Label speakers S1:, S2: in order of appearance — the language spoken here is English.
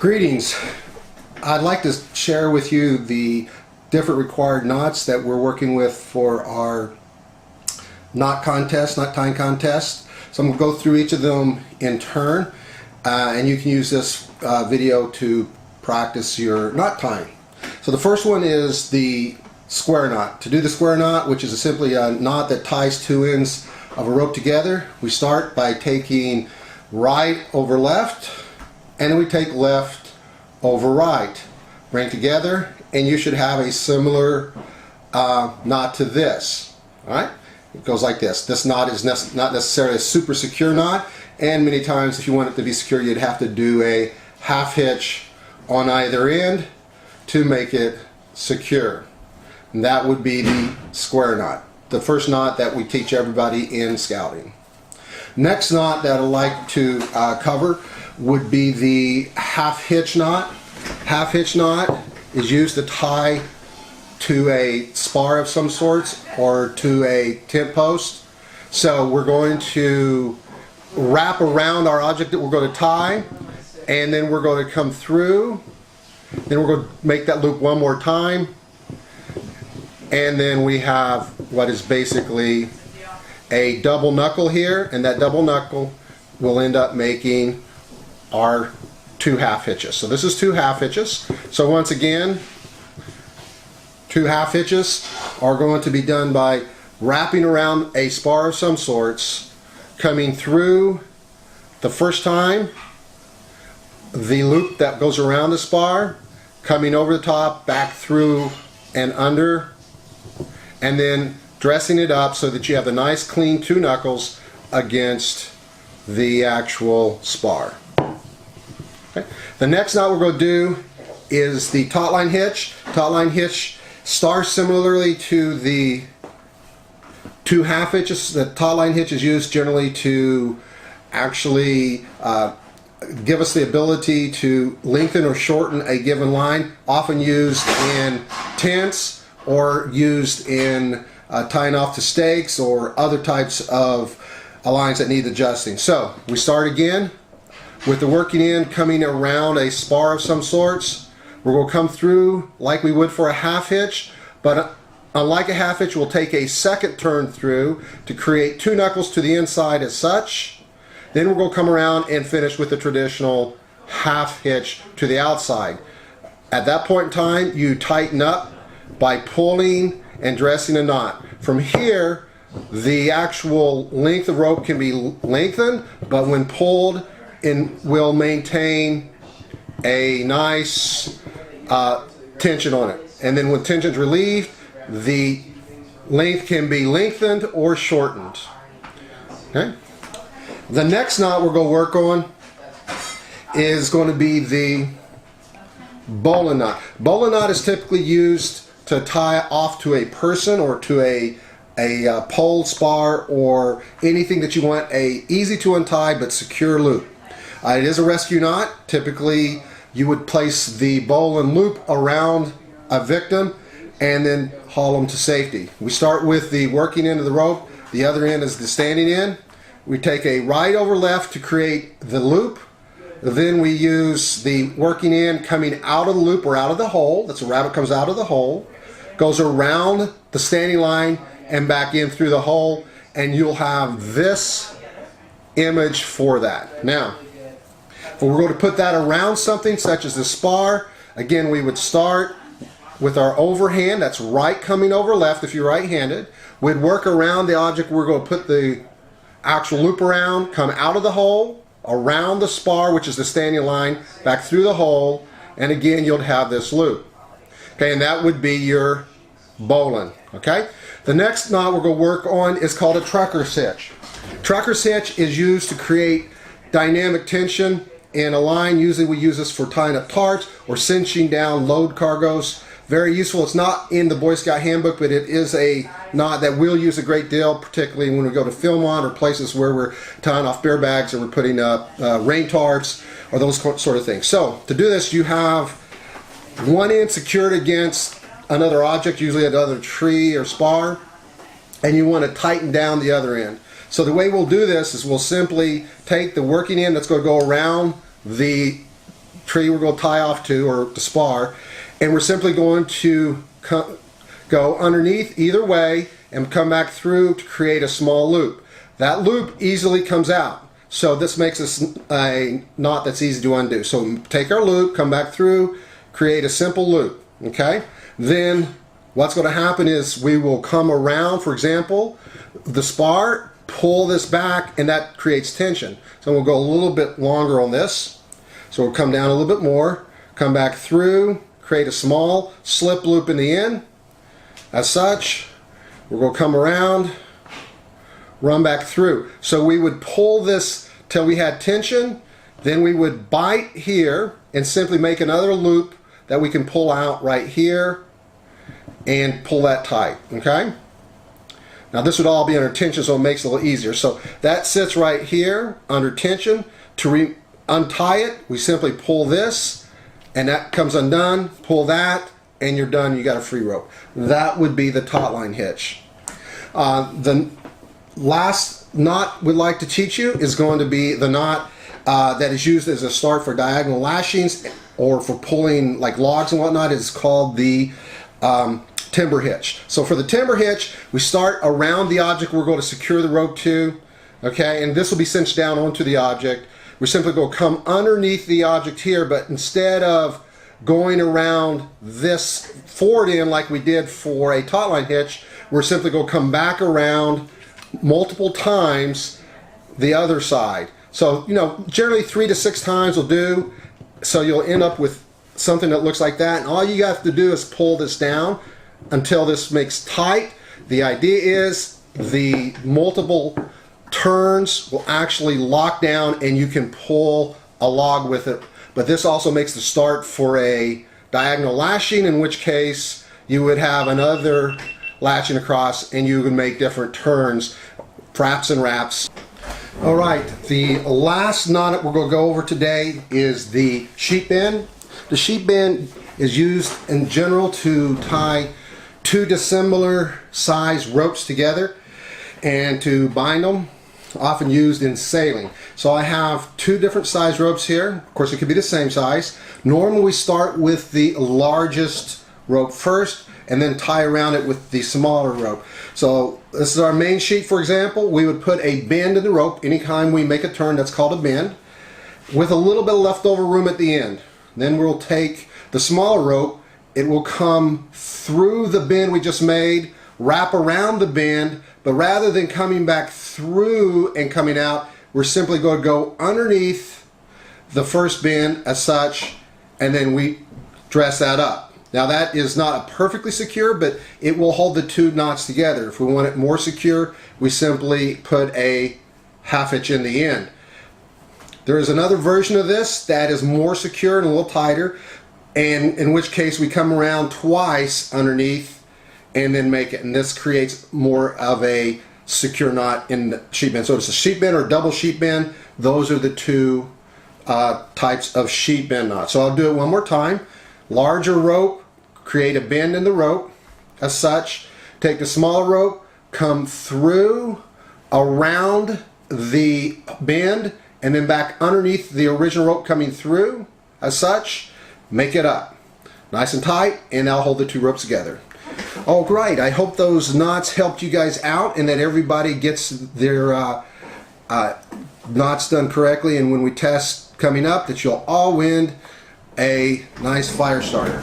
S1: Greetings. I'd like to share with you the different required knots that we're working with for our knot tying contest. So I'm going to go through each of them in turn, and you can use this video to practice your knot tying. So the first one is the square knot. To do the square knot, which is simply a knot that ties two ends of a rope together, we start by taking right over left, and then we take left over right. Bring together, and you should have a similar knot to this. Alright? It goes like this. This knot is not necessarily a super secure knot, and many times if you want it to be secure, you'd have to do a half hitch on either end to make it secure. And that would be the square knot, the first knot that we teach everybody in scouting. Next knot that I'd like to cover would be the half hitch knot. Half hitch knot is used to tie to a spar of some sorts or to a tent post. So we're going to wrap around our object that we're going to tie, and then we're going to come through, then we're going to make that loop one more time, and then we have what is basically a double knuckle here, and that double knuckle will end up making our two half hitches. So this is two half hitches. So once again, two half hitches are going to be done by wrapping around a spar of some sorts, coming through the first time, the loop that goes around the spar, coming over the top, back through and under, and then dressing it up so that you have the nice clean two knuckles against the actual spar. Okay. The next knot we're going to do is the taut line hitch. Taut line hitch starts similarly to the two half hitches. The taut line hitch is used generally to actually give us the ability to lengthen or shorten a given line, often used in tents or used in tying off to stakes or other types of lines that need adjusting. So we start again with the working end coming around a spar of some sorts. We're going to come through like we would for a half hitch, but unlike a half hitch, we'll take a second turn through to create two knuckles to the inside as such. Then we're going to come around and finish with the traditional half hitch to the outside. At that point in time, you tighten up by pulling and dressing a knot. From here, the actual length of rope can be lengthened, but when pulled, it will maintain a nice tension on it. And then when tension is relieved, the length can be lengthened or shortened. Okay. The next knot we're going to work on is going to be the bowline knot. Bowline knot is typically used to tie off to a person or to a pole, spar, or anything that you want a easy to untie but secure loop. It is a rescue knot. Typically you would place the bowline loop around a victim and then haul them to safety. We start with the working end of the rope. The other end is the standing end. We take a right over left to create the loop. Then we use the working end coming out of the loop or out of the hole. That's a rabbit comes out of the hole, goes around the standing line and back in through the hole, and you'll have this image for that. Now, if we're going to put that around something such as the spar, again we would start with our overhand, that's right coming over left if you're right-handed. We'd work around the object we're going to put the actual loop around, come out of the hole, around the spar, which is the standing line, back through the hole, and again you'll have this loop. Okay, and that would be your bowline. Okay, the next knot we're going to work on is called a trucker's hitch. Trucker's hitch is used to create dynamic tension in a line. Usually we use this for tying up tarps or cinching down load cargoes. Very useful. It's not in the Boy Scout handbook, but it is a knot that we'll use a great deal, particularly when we go to Philmont or places where we're tying off bear bags or we're putting up rain tarps or those sort of things. So to do this, you have one end secured against another object, usually another tree or spar, and you want to tighten down the other end. So the way we'll do this is we'll simply take the working end that's going to go around the tree we're going to tie off to, or the spar, and we're simply going to go underneath either way and come back through to create a small loop. That loop easily comes out, so this makes us a knot that's easy to undo. So take our loop, come back through, create a simple loop. Okay, then what's going to happen is we will come around, for example, the spar, pull this back, and that creates tension. So we'll go a little bit longer on this. So we'll come down a little bit more, come back through, create a small slip loop in the end. As such, we're going to come around, run back through. So we would pull this till we had tension, then we would bite here and simply make another loop that we can pull out right here and pull that tight. Okay? Now this would all be under tension, so it makes it a little easier. So that sits right here under tension. To untie it, we simply pull this, and that comes undone. Pull that, and you're done. You got a free rope. That would be the taut line hitch. The last knot we'd like to teach you is going to be the knot that is used as a start for diagonal lashings or for pulling like logs and whatnot. Is called the timber hitch. So for the timber hitch, we start around the object we're going to secure the rope to, okay, and this will be cinched down onto the object. We simply go come underneath the object here, but instead of going around this forward end like we did for a taut line hitch, we're simply going to come back around multiple times the other side. So, you know, generally 3 to 6 times will do, so you'll end up with something that looks like that, and all you have to do is pull this down until this makes tight. The idea is the multiple turns will actually lock down and you can pull a log with it. But this also makes the start for a diagonal lashing, in which case you would have another lashing across and you would make different turns, fraps and wraps. All right, the last knot that we're going to go over today is the sheep bend. The sheep bend is used in general to tie 2 dissimilar size ropes together and to bind them, often used in sailing. So I have 2 different size ropes here. Of course, it could be the same size. Normally we start with the largest rope first and then tie around it with the smaller rope. So this is our main sheet, for example. We would put a bend in the rope anytime we make a turn. That's called a bend, with a little bit of leftover room at the end. Then we'll take the smaller rope. It will come through the bend we just made, wrap around the bend, but rather than coming back through and coming out, we're simply going to go underneath the first bend as such, and then we dress that up. Now that is not perfectly secure, but it will hold the 2 knots together. If we want it more secure, we simply put a half hitch in the end. There is another version of this that is more secure and a little tighter, and in which case we come around twice underneath and then make it, and this creates more of a secure knot in the sheep bend. So it's a sheep bend or double sheep bend. Those are the 2 types of sheep bend knots. So I'll do it one more time. Larger rope, create a bend in the rope as such. Take the smaller rope, come through, around the bend, and then back underneath the original rope coming through as such. Make it up nice and tight, and that'll hold the 2 ropes together. Oh great, I hope those knots helped you guys out and that everybody gets their knots done correctly, and when we test coming up that you'll all win a nice fire starter.